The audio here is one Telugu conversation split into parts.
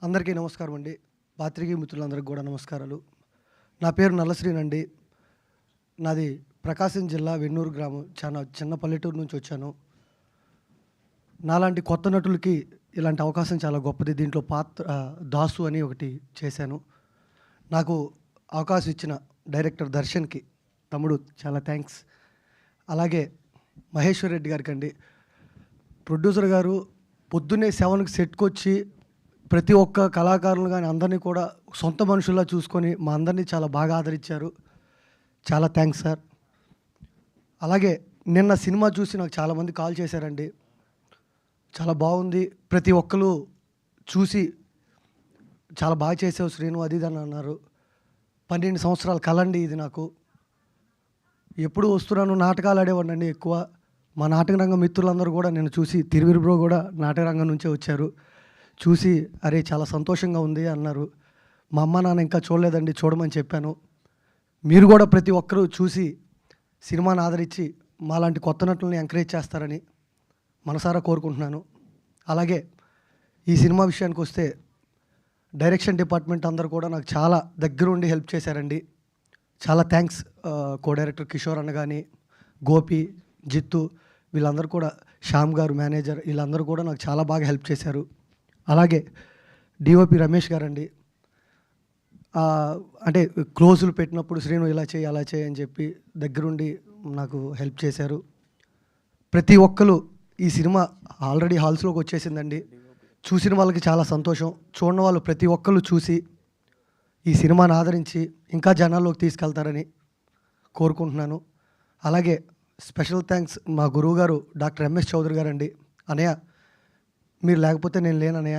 అందరికీ నమస్కారం అండి. పాత్రికేయ మిత్రులందరికీ కూడా నమస్కారాలు. నా పేరు నల్లశ్రీనండి. నాది ప్రకాశం జిల్లా వెన్నూరు గ్రామం. చాలా చిన్న పల్లెటూరు నుంచి వచ్చాను. నాలాంటి కొత్త నటులకి ఇలాంటి అవకాశం చాలా గొప్పది. దీంట్లో దాసు అని ఒకటి చేశాను. నాకు అవకాశం ఇచ్చిన డైరెక్టర్ దర్శన్కి తమ్ముడు చాలా థ్యాంక్స్. అలాగే మహేశ్వర్ రెడ్డి గారికండి, ప్రొడ్యూసర్ గారు పొద్దున్నే 7కి సెట్కి వచ్చి ప్రతి ఒక్క కళాకారులు కానీ అందరినీ కూడా సొంత మనుషుల్లా చూసుకొని మా అందరినీ చాలా బాగా ఆదరించారు. చాలా థ్యాంక్స్ సార్. అలాగే నిన్న సినిమా చూసి నాకు చాలామంది కాల్ చేశారండి. చాలా బాగుంది, ప్రతి ఒక్కరు చూసి చాలా బాగా చేసావు శ్రీను అది ఇది అని అన్నారు. 12 సంవత్సరాల కళ అండి ఇది. నాకు ఎప్పుడు వస్తున్నాను, నాటకాలు ఆడేవాడినండి ఎక్కువ. మా నాటక రంగ మిత్రులందరూ కూడా నేను చూసి, తిరువిరు బ్రో కూడా నాటక రంగం నుంచే వచ్చారు. చూసి అరే చాలా సంతోషంగా ఉంది అన్నారు. మా అమ్మ నాన్న ఇంకా చూడలేదండి, చూడమని చెప్పాను. మీరు కూడా ప్రతి ఒక్కరూ చూసి సినిమాని ఆదరించి మాలాంటి కొత్త నటుల్ని ఎంకరేజ్ చేస్తారని మనసారా కోరుకుంటున్నాను. అలాగే ఈ సినిమా విషయానికి వస్తే డైరెక్షన్ డిపార్ట్మెంట్ అందరూ కూడా నాకు చాలా దగ్గరుండి హెల్ప్ చేశారండి. చాలా థ్యాంక్స్. కో డైరెక్టర్ కిషోర్ అన్న కానీ, గోపి, జిత్తు, వీళ్ళందరూ కూడా, శ్యామ్ గారు మేనేజర్, వీళ్ళందరూ కూడా నాకు చాలా బాగా హెల్ప్ చేశారు. అలాగే డిఓపి రమేష్ గారండి, అంటే క్లోజులు పెట్టినప్పుడు శ్రీను ఇలా చేయి అలా చేయి అని చెప్పి దగ్గరుండి నాకు హెల్ప్ చేశారు. ప్రతి ఒక్కరు ఈ సినిమా ఆల్రెడీ హాల్స్లోకి వచ్చేసిందండి. చూసిన వాళ్ళకి చాలా సంతోషం. చూడని వాళ్ళు ప్రతి ఒక్కరు చూసి ఈ సినిమాని ఆదరించి ఇంకా జనాల్లోకి తీసుకెళ్తారని కోరుకుంటున్నాను. అలాగే స్పెషల్ థ్యాంక్స్ మా గురువు గారు డాక్టర్ ఎంఎస్ చౌదరి గారండి. అనయ్య మీరు లేకపోతే నేను లేనన్నయ్య.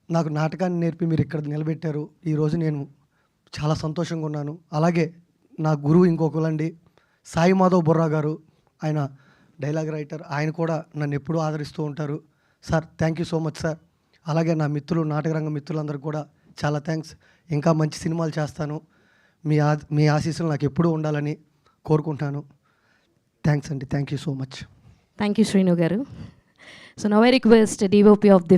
నాకు నాటకాన్ని నేర్పి మీరు ఇక్కడ నిలబెట్టారు. ఈరోజు నేను చాలా సంతోషంగా ఉన్నాను. అలాగే నా గురువు ఇంకొకరండి, సాయి మాధవ్ బొర్రా గారు. ఆయన డైలాగ్ రైటర్. ఆయన కూడా నన్ను ఎప్పుడూ ఆదరిస్తూ ఉంటారు. Sir thank you so much sir. అలాగే నా మిత్రులు, నాటకరంగ మిత్రులందరూ కూడా చాలా థ్యాంక్స్. ఇంకా మంచి సినిమాలు చేస్తాను. మీ ఆశీస్సులు నాకు ఎప్పుడూ ఉండాలని కోరుకుంటున్నాను. థ్యాంక్స్ అండి. Thank you so much. Thank you, Srinu garu. So now I request DOP of the